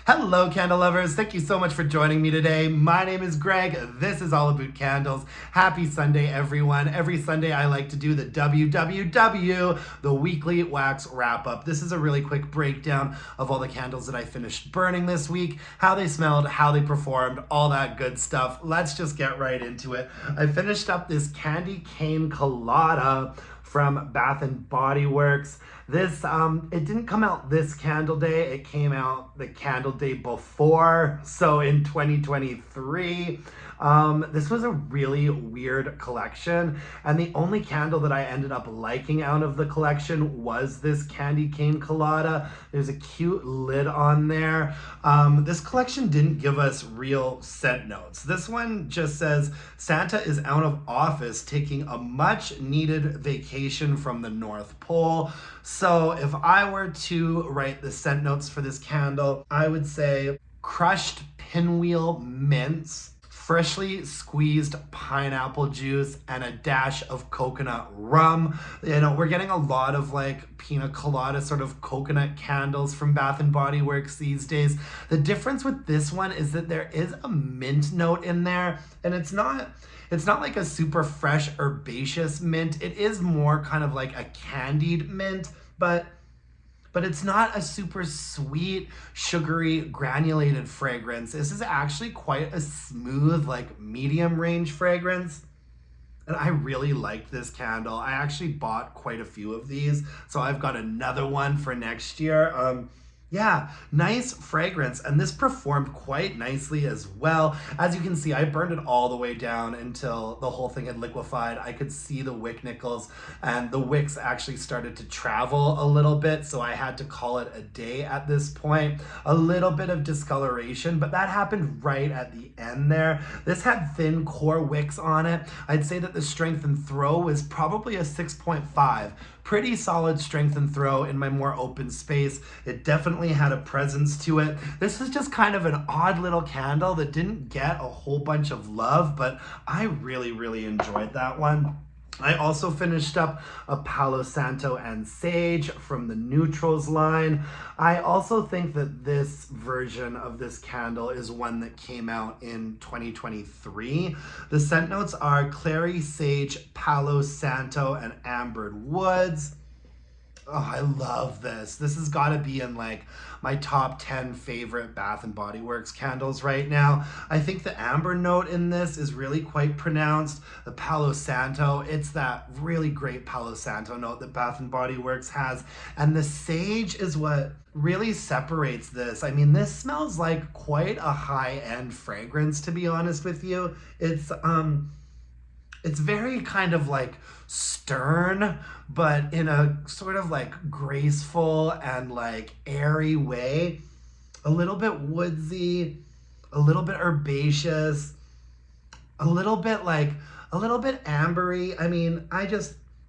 Hello, candle lovers. Thank you so much for joining me today. My name is Greg. This is all about candles. Happy Sunday, everyone. Every Sunday, I like to do the WWW, the weekly wax wrap up. This is a really quick breakdown of all the candles that I finished burning this week, how they smelled, how they performed, all that good stuff. Let's just get right into it. I finished up this candy cane colada from Bath and Body Works. This, it didn't come out this candle day, it came out the candle day before, so in 2023. This was a really weird collection, and the only candle that I ended up liking out of the collection was this candy cane colada. There's a cute lid on there. This collection didn't give us real scent notes. This one just says, Santa is out of office taking a much needed vacation from the North Pole. So if I were to write the scent notes for this candle, I would say crushed pinwheel mints, freshly squeezed pineapple juice, and a dash of coconut rum. You know, we're getting a lot of like pina colada sort of coconut candles from Bath and Body Works these days. The difference with this one is that there is a mint note in there, and it's not like a super fresh herbaceous mint. It is more kind of like a candied mint, but it's not a super sweet, sugary, granulated fragrance. This is actually quite a smooth, like medium range fragrance. And I really liked this candle. I actually bought quite a few of these, so I've got another one for next year. Yeah, nice fragrance, and this performed quite nicely as well. As you can see, I burned it all the way down until the whole thing had liquefied. I could see the wick nickels, and the wicks actually started to travel a little bit, so I had to call it a day at this point. A little bit of discoloration, but that happened right at the end there. This had thin core wicks on it. I'd say that the strength and throw was probably a 6.5. Pretty solid strength and throw in my more open space. It definitely had a presence to it. This was just kind of an odd little candle that didn't get a whole bunch of love, but I really enjoyed that one. I also finished up a Palo, Santo, and Sage from the Neutrals line. I also think that this version of this candle is one that came out in 2023. The scent notes are Clary, Sage, Palo, Santo, and Amber Woods. Oh, I love this. This has got to be in like my top 10 favorite Bath and Body Works candles right now. I think the amber note in this is really quite pronounced. The Palo Santo, it's that really great Palo Santo note that Bath and Body Works has. And the sage is what really separates this. I mean, this smells like quite a high-end fragrance, to be honest with you. It's very kind of like stern, but in a sort of like graceful and like airy way. A little bit woodsy, a little bit herbaceous, a little bit ambery. I mean,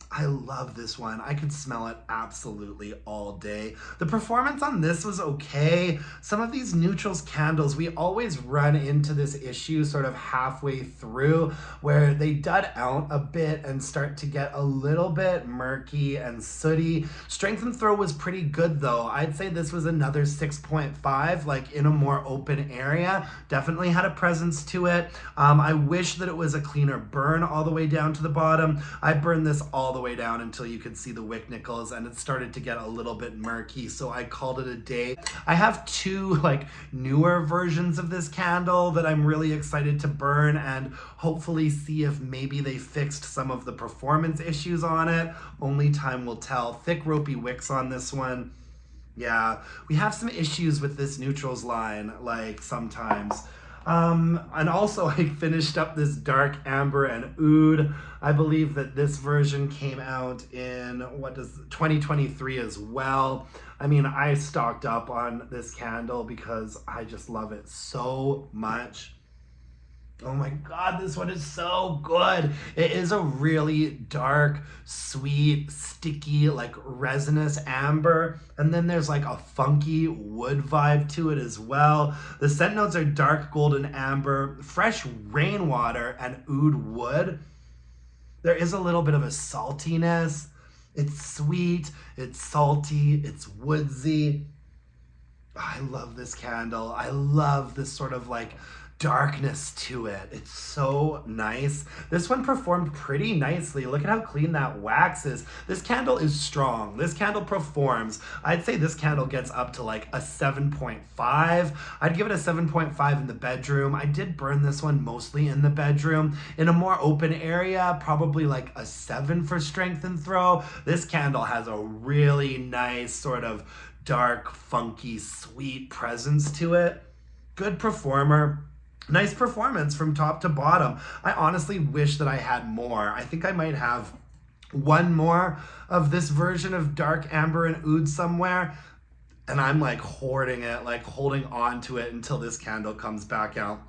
I love this one. I could smell it absolutely all day. The performance on this was okay. Some of these neutrals candles, we always run into this issue sort of halfway through where they dud out a bit and start to get a little bit murky and sooty. Strength and throw was pretty good though. I'd say this was another 6.5, like in a more open area. Definitely had a presence to it. I wish that it was a cleaner burn all the way down to the bottom. I burned this all the way down until you could see the wick nickels, and it started to get a little bit murky, so I called it a day. I have two like newer versions of this candle that I'm really excited to burn and hopefully see if maybe they fixed some of the performance issues on it. Only time will tell. Thick ropey wicks on this one. Yeah, we have some issues with this neutrals line, like sometimes. And also I finished up this dark amber and oud. I believe that this version came out in 2023 as well. I mean, I stocked up on this candle because I just love it so much. Oh my God, this one is so good. It is a really dark, sweet, sticky, like resinous amber. And then there's like a funky wood vibe to it as well. The scent notes are dark golden amber, fresh rainwater, and oud wood. There is a little bit of a saltiness. It's sweet, it's salty, it's woodsy. I love this candle. I love this sort of like darkness to it. It's so nice. This one performed pretty nicely. Look at how clean that wax is. This candle is strong. This candle performs. I'd say this candle gets up to like a 7.5. I'd give it a 7.5 in the bedroom. I did burn this one mostly in the bedroom. In a more open area, probably like a 7 for strength and throw. This candle has a really nice sort of dark, funky, sweet presence to it. Good performer. Nice performance from top to bottom. I honestly wish that I had more. I think I might have one more of this version of Dark Amber and Oud somewhere. And I'm like hoarding it, like holding on to it until this candle comes back out.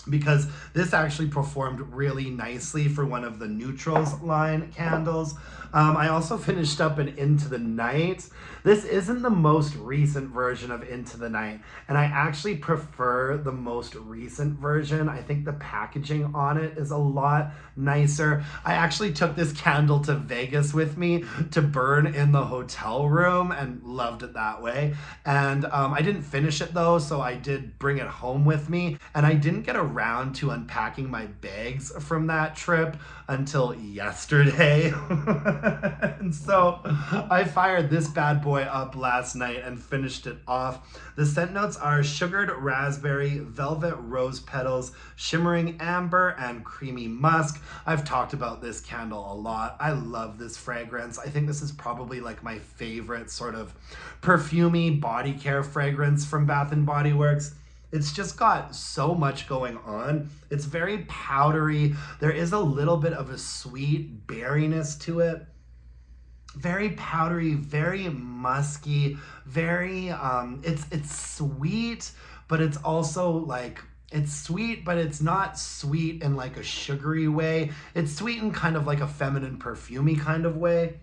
Because this actually performed really nicely for one of the Neutrals line candles. I also finished up an Into the Night. This isn't the most recent version of Into the Night, and I actually prefer the most recent version. I think the packaging on it is a lot nicer. I actually took this candle to Vegas with me to burn in the hotel room and loved it that way. And I didn't finish it though, so I did bring it home with me, and I didn't get around to unpacking my bags from that trip until yesterday. And so I fired this bad boy up last night and finished it off. The scent notes are sugared raspberry, velvet rose petals, shimmering amber, and creamy musk. I've talked about this candle a lot. I love this fragrance. I think this is probably like my favorite sort of perfumey body care fragrance from Bath & Body Works. It's just got so much going on. It's very powdery. There is a little bit of a sweet berryness to it. Very powdery, very musky, very, it's sweet, but it's also like, it's sweet, but it's not sweet in like a sugary way. It's sweet in kind of like a feminine perfumey kind of way.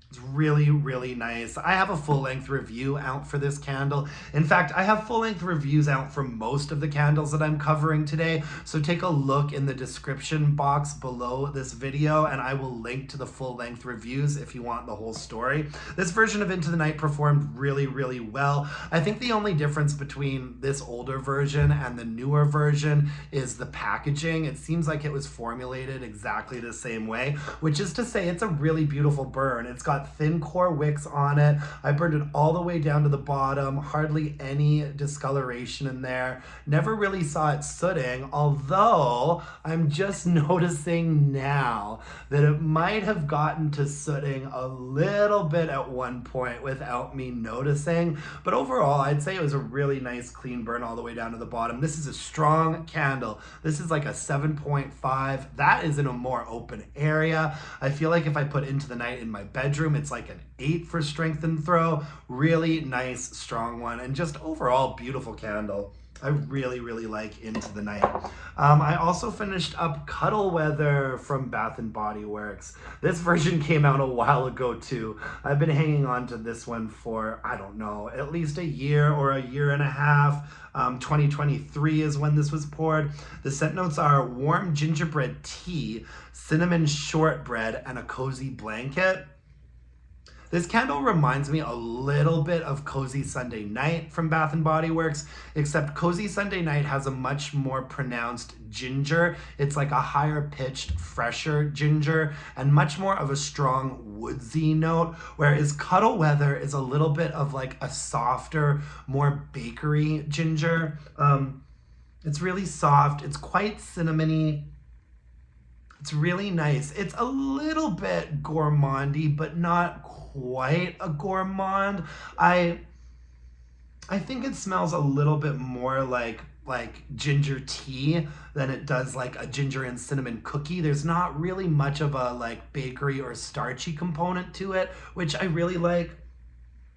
It's really, really nice. I have a full-length review out for this candle. In fact, I have full-length reviews out for most of the candles that I'm covering today, so take a look in the description box below this video, and I will link to the full-length reviews if you want the whole story. This version of Into the Night performed really, really well. I think the only difference between this older version and the newer version is the packaging. It seems like it was formulated exactly the same way, which is to say it's a really beautiful burn. It's got thin core wicks on it. I burned it all the way down to the bottom, hardly any discoloration in there. Never really saw it sooting, although I'm just noticing now that it might have gotten to sooting a little bit at one point without me noticing. But overall, I'd say it was a really nice clean burn all the way down to the bottom. This is a strong candle. This is like a 7.5. That is in a more open area. I feel like if I put Into the Night in my bedroom, it's like an 8 for strength and throw. Really nice, strong one, and just overall beautiful candle. I really, really like Into the Night. I also finished up Cuddle Weather from Bath & Body Works. This version came out a while ago too. I've been hanging on to this one for, I don't know, at least a year or a year and a half. 2023 is when this was poured. The scent notes are warm gingerbread tea, cinnamon shortbread, and a cozy blanket. This candle reminds me a little bit of Cozy Sunday Night from Bath & Body Works, except Cozy Sunday Night has a much more pronounced ginger. It's like a higher pitched, fresher ginger, and much more of a strong woodsy note, whereas Cuddle Weather is a little bit of like a softer, more bakery ginger. It's really soft. It's quite cinnamony. It's really nice. It's a little bit gourmandy, but not quite a gourmand. I think it smells a little bit more like ginger tea than it does like a ginger and cinnamon cookie. There's not really much of a like bakery or starchy component to it, which I really like.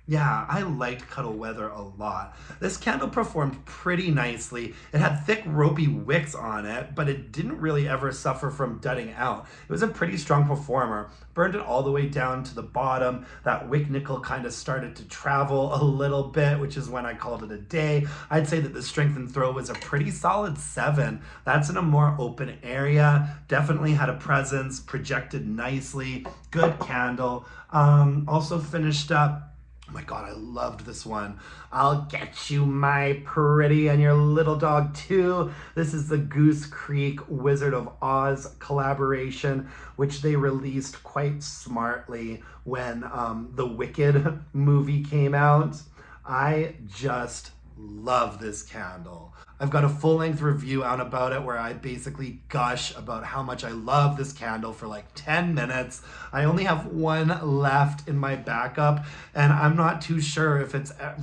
Yeah, I liked Cuddle Weather a lot. This candle performed pretty nicely. It had thick, ropey wicks on it, but it didn't really ever suffer from dudding out. It was a pretty strong performer. Burned it all the way down to the bottom. That wick nickel kind of started to travel a little bit, which is when I called it a day. I'd say that the strength and throw was a pretty solid 7. That's in a more open area. Definitely had a presence, projected nicely. Good candle. Also finished up Oh my God, I loved this one. I'll get you, my pretty, and your little dog too. This is the Goose Creek Wizard of Oz collaboration, which they released quite smartly when the Wicked movie came out. I just love this candle. I've got a full-length review out about it where I basically gush about how much I love this candle for like 10 minutes. I only have one left in my backup, and I'm not too sure if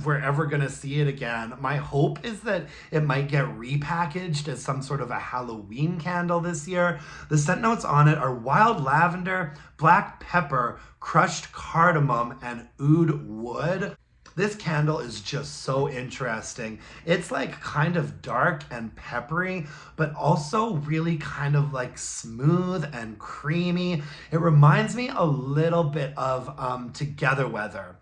we're ever gonna see it again. My hope is that it might get repackaged as some sort of a Halloween candle this year. The scent notes on it are wild lavender, black pepper, crushed cardamom, and oud wood. This candle is just so interesting. It's like kind of dark and peppery, but also really kind of like smooth and creamy. It reminds me a little bit of Together Weather.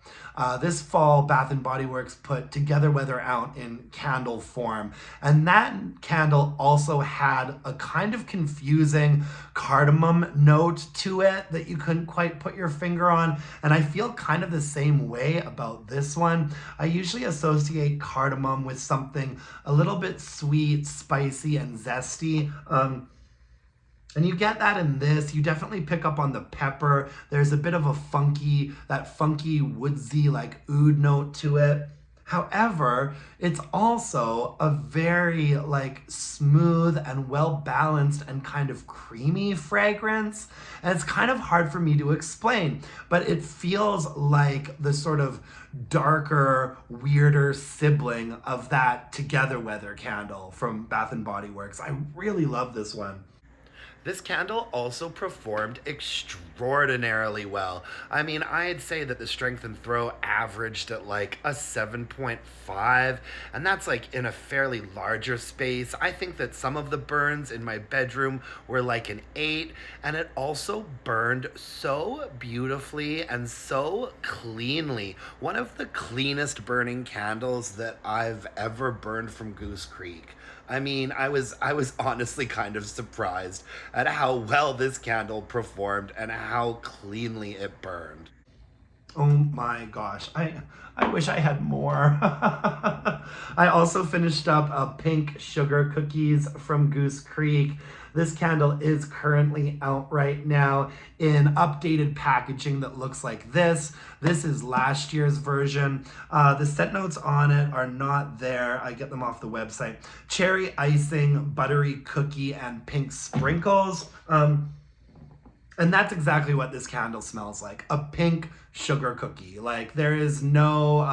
This fall, Bath and Body Works put Together Weather out in candle form, and that candle also had a kind of confusing cardamom note to it that you couldn't quite put your finger on, and I feel kind of the same way about this one. I usually associate cardamom with something a little bit sweet, spicy, and zesty. And you get that in this. You definitely pick up on the pepper. There's a bit of that funky woodsy like oud note to it. However, it's also a very like smooth and well balanced and kind of creamy fragrance. And it's kind of hard for me to explain, but it feels like the sort of darker, weirder sibling of that Together Weather candle from Bath and Body Works. I really love this one. This candle also performed extraordinarily well. I mean, I'd say that the strength and throw averaged at like a 7.5, and that's like in a fairly larger space. I think that some of the burns in my bedroom were like an 8, and it also burned so beautifully and so cleanly. One of the cleanest burning candles that I've ever burned from Goose Creek. I mean, I was honestly kind of surprised at how well this candle performed and how cleanly it burned. Oh my gosh, I wish I had more. I also finished up pink sugar cookies from Goose Creek. This candle is currently out right now in updated packaging that looks like this. This is last year's version. The scent notes on it are not there. I get them off the website. Cherry icing, buttery cookie, and pink sprinkles. And that's exactly what this candle smells like, a pink sugar cookie. Like there's no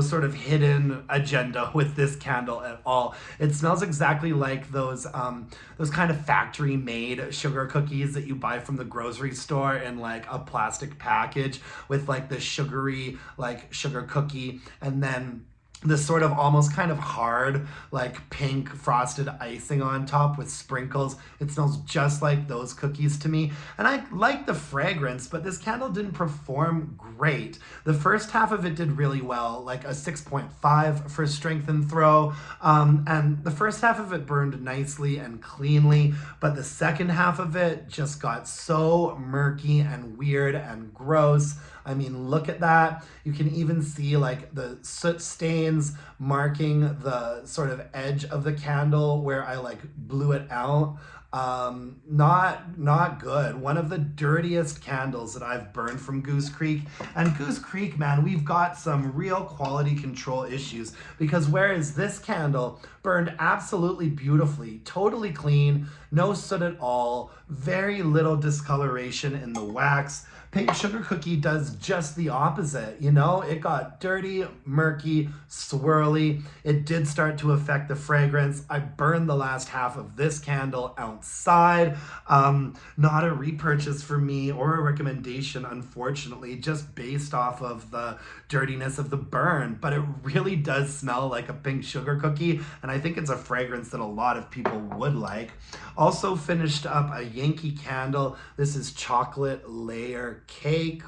sort of hidden agenda with this candle at all. It smells exactly like those kind of factory made sugar cookies that you buy from the grocery store in like a plastic package with like the sugary like sugar cookie, and then this sort of almost kind of hard, like pink frosted icing on top with sprinkles. It smells just like those cookies to me. And I like the fragrance, but this candle didn't perform great. The first half of it did really well, like a 6.5 for strength and throw. And the first half of it burned nicely and cleanly, but the second half of it just got so murky and weird and gross. I mean, look at that. You can even see like the soot stains marking the sort of edge of the candle where I like blew it out. Not good. One of the dirtiest candles that I've burned from Goose Creek. And Goose Creek, man, we've got some real quality control issues, because whereas this candle burned absolutely beautifully, totally clean, no soot at all, very little discoloration in the wax, Pink Sugar Cookie does just the opposite, you know? It got dirty, murky, swirly. It did start to affect the fragrance. I burned the last half of this candle outside. Not a repurchase for me or a recommendation, unfortunately, just based off of the dirtiness of the burn. But it really does smell like a pink sugar cookie, and I think it's a fragrance that a lot of people would like. Also finished up a Yankee candle. This is chocolate layer cake.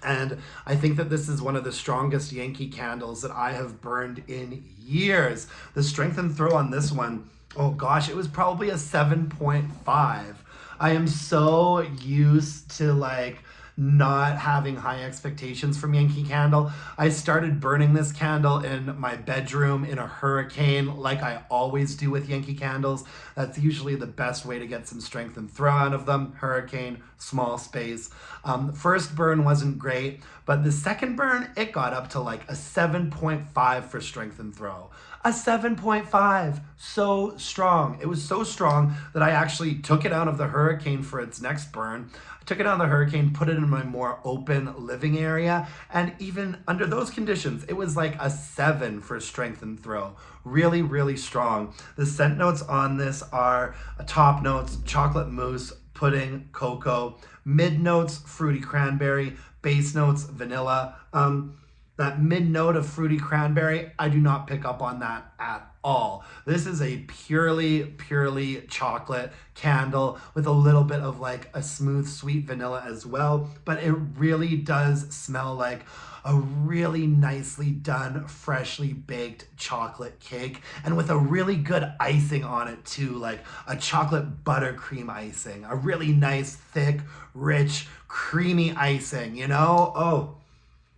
And I think that this is one of the strongest Yankee candles that I have burned in years. The strength and throw on this one, oh gosh, it was probably a 7.5. I am so used to like not having high expectations from Yankee Candle. I started burning this candle in my bedroom in a hurricane like I always do with Yankee Candles. That's usually the best way to get some strength and throw out of them. Hurricane, small space. First burn wasn't great, but the second burn, it got up to like a 7.5 for strength and throw. A 7.5, so strong. It was so strong that I actually took it out of the hurricane for its next burn. I took it out of the hurricane, put it in my more open living area, and even under those conditions, it was like a 7 for strength and throw. Really, really strong. The scent notes on this are top notes, chocolate mousse, pudding, cocoa, mid notes, fruity cranberry, base notes, vanilla. That mid note of fruity cranberry, I do not pick up on that at all. This is a purely chocolate candle with a little bit of like a smooth, sweet vanilla as well. But it really does smell like a really nicely done, freshly baked chocolate cake, and with a really good icing on it too, like a chocolate buttercream icing, a really nice, thick, rich, creamy icing, you know?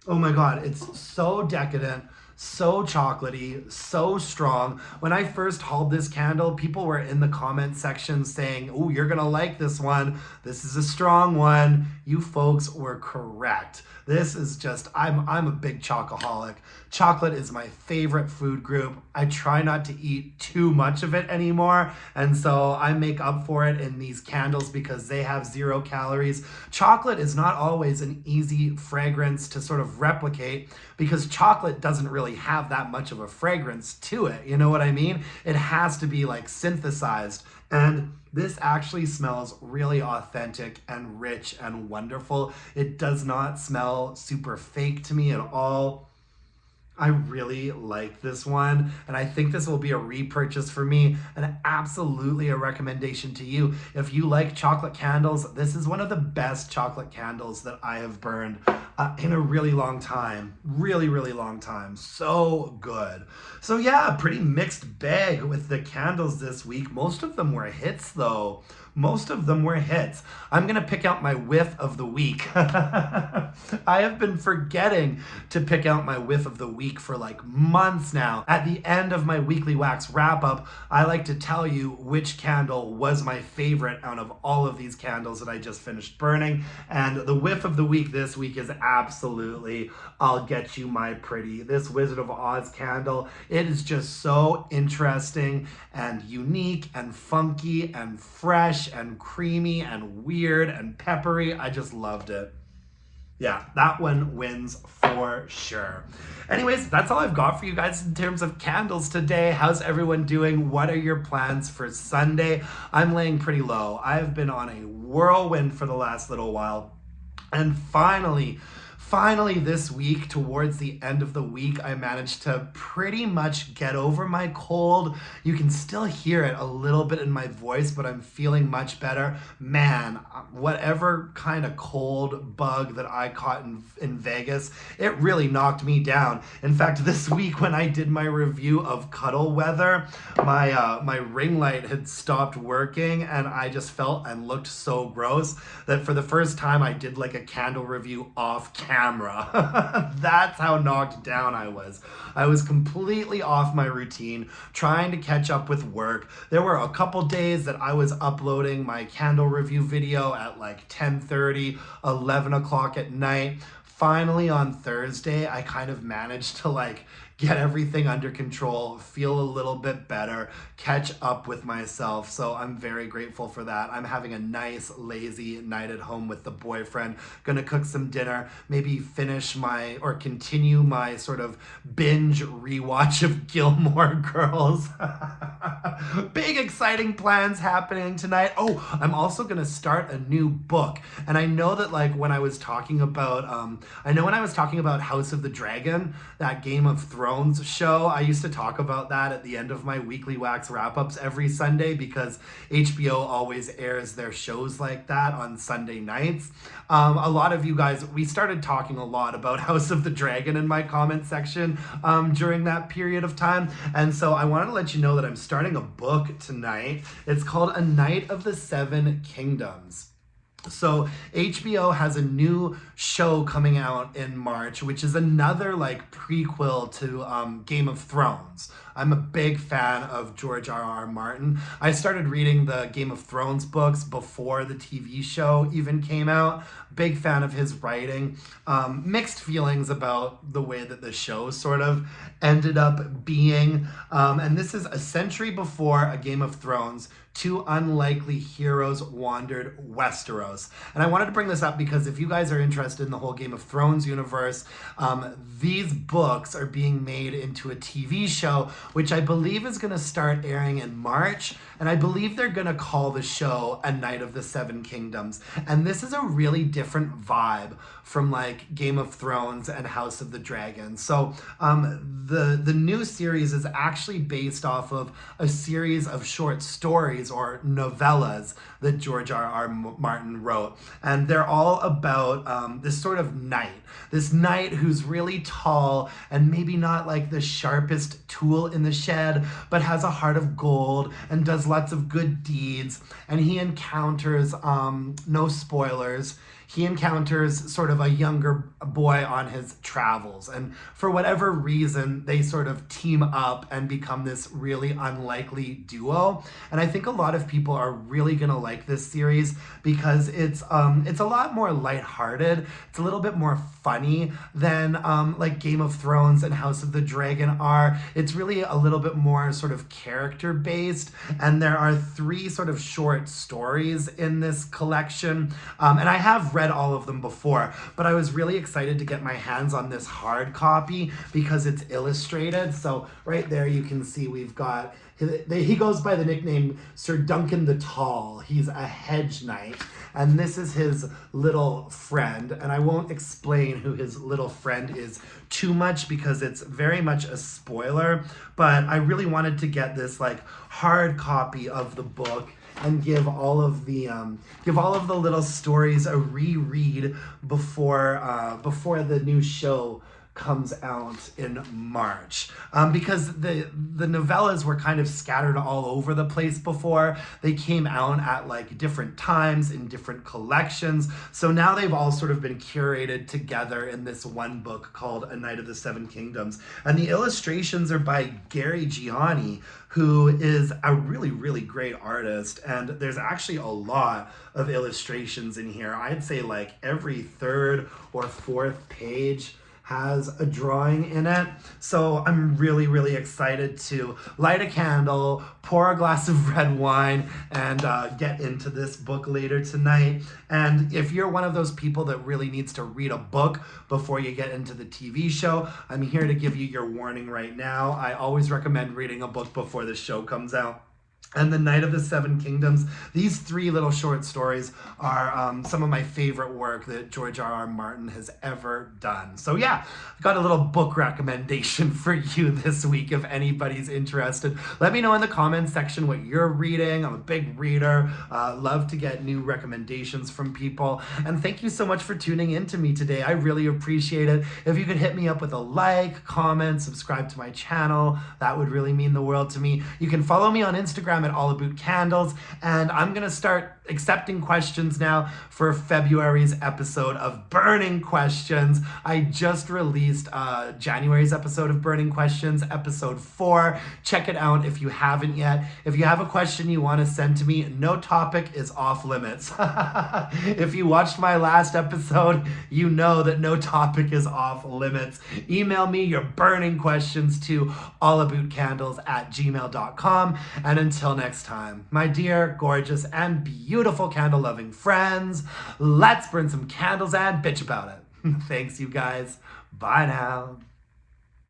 Oh my God, it's so decadent, so chocolatey, so strong. When I first hauled this candle, people were in the comment section saying, "Oh, you're gonna like this one. This is a strong one." You folks were correct. This is just, I'm a big chocoholic. Chocolate is my favorite food group. I try not to eat too much of it anymore, and so I make up for it in these candles because they have 0 calories. Chocolate is not always an easy fragrance to sort of replicate because chocolate doesn't really have that much of a fragrance to it. You know what I mean? It has to be like synthesized. And this actually smells really authentic and rich and wonderful. It does not smell super fake to me at all. I really like this one, and I think this will be a repurchase for me, and absolutely a recommendation to you. If you like chocolate candles, this is one of the best chocolate candles that I have burned in a really long time. Really, really long time. So good. So yeah, pretty mixed bag with the candles this week. Most of them were hits though. Most of them were hits. I'm gonna pick out my whiff of the week. I have been forgetting to pick out my whiff of the week for like months now. At the end of my weekly wax wrap up, I like to tell you which candle was my favorite out of all of these candles that I just finished burning. And the whiff of the week this week is absolutely I'll Get You My Pretty. This Wizard of Oz candle, it is just so interesting and unique and funky and fresh and creamy and weird and peppery. I just loved it. Yeah, that one wins for sure. Anyways, that's all I've got for you guys in terms of candles today. How's everyone doing? What are your plans for Sunday? I'm laying pretty low. I've been on a whirlwind for the last little while. And finally this week, towards the end of the week, I managed to pretty much get over my cold. You can still hear it a little bit in my voice, but I'm feeling much better. Man, whatever kind of cold bug that I caught in Vegas, it really knocked me down. In fact, this week when I did my review of Cuddle Weather, my ring light had stopped working, and I just felt and looked so gross that for the first time I did like a candle review off camera. That's how knocked down I was. I was completely off my routine, trying to catch up with work. There were a couple days that I was uploading my candle review video at like 10:30, 11 o'clock at night. Finally on Thursday, I kind of managed to like get everything under control, feel a little bit better, catch up with myself. So I'm very grateful for that. I'm having a nice, lazy night at home with the boyfriend. Gonna cook some dinner, maybe continue my sort of binge rewatch of Gilmore Girls. Big exciting plans happening tonight. Oh, I'm also gonna start a new book. And I know that like when I was talking about House of the Dragon, that Game of Thrones show, I used to talk about that at the end of my weekly wax wrap-ups every Sunday because HBO always airs their shows like that on Sunday nights. A lot of you guys, we started talking a lot about House of the Dragon in my comment section during that period of time, and so I wanted to let you know that I'm starting a book tonight. It's called A Night of the Seven Kingdoms. So HBO has a new show coming out in March, which is another like prequel to Game of Thrones. I'm a big fan of George R.R. Martin. I started reading the Game of Thrones books before the TV show even came out. Big fan of his writing. Mixed feelings about the way that the show sort of ended up being. And this is a century before a Game of Thrones. Two unlikely heroes wandered Westeros. And I wanted to bring this up because if you guys are interested in the whole Game of Thrones universe, these books are being made into a TV show, which I believe is going to start airing in March. And I believe they're going to call the show A Night of the Seven Kingdoms. And this is a really different vibe from like Game of Thrones and House of the Dragon. So the new series is actually based off of a series of short stories or novellas that George R.R. Martin wrote. And they're all about this sort of knight. This knight who's really tall and maybe not like the sharpest tool in the shed, but has a heart of gold and does lots of good deeds. And he encounters, no spoilers, he encounters sort of a younger boy on his travels. And for whatever reason, they sort of team up and become this really unlikely duo. And I think a lot of people are really gonna like this series because it's a lot more lighthearted. It's a little bit more funny than like Game of Thrones and House of the Dragon are. It's really a little bit more sort of character based. And there are 3 sort of short stories in this collection. And I have read all of them before, but I was really excited to get my hands on this hard copy because it's illustrated. So right there you can see we've got, he goes by the nickname Sir Duncan the Tall. He's a hedge knight, and this is his little friend. And I won't explain who his little friend is too much because it's very much a spoiler, but I really wanted to get this like hard copy of the book and give all of the little stories a reread before the new show comes out in March, because the novellas were kind of scattered all over the place before. They came out at like different times in different collections, so now they've all sort of been curated together in this one book called A Night of the Seven Kingdoms. And the illustrations are by Gary Gianni, who is a really, really great artist. And there's actually a lot of illustrations in here. I'd say like every 3rd or 4th page has a drawing in it. So I'm really, really excited to light a candle, pour a glass of red wine, and get into this book later tonight. And if you're one of those people that really needs to read a book before you get into the TV show, I'm here to give you your warning right now. I always recommend reading a book before the show comes out. And The Night of the Seven Kingdoms, these 3 little short stories are some of my favorite work that George R.R. Martin has ever done. So yeah, I got a little book recommendation for you this week if anybody's interested. Let me know in the comments section what you're reading. I'm a big reader. Love to get new recommendations from people. And thank you so much for tuning in to me today. I really appreciate it. If you could hit me up with a like, comment, subscribe to my channel, that would really mean the world to me. You can follow me on Instagram at Aboot Candles, and I'm gonna start accepting questions now for February's episode of Burning Questions. I just released January's episode of Burning Questions, episode 4. Check it out if you haven't yet. If you have a question you want to send to me, no topic is off limits. If you watched my last episode, you know that no topic is off limits. Email me your burning questions to allabootcandles@gmail.com. And until next time, my dear, gorgeous, and beautiful candle-loving friends, let's burn some candles and bitch about it. Thanks, you guys. Bye now.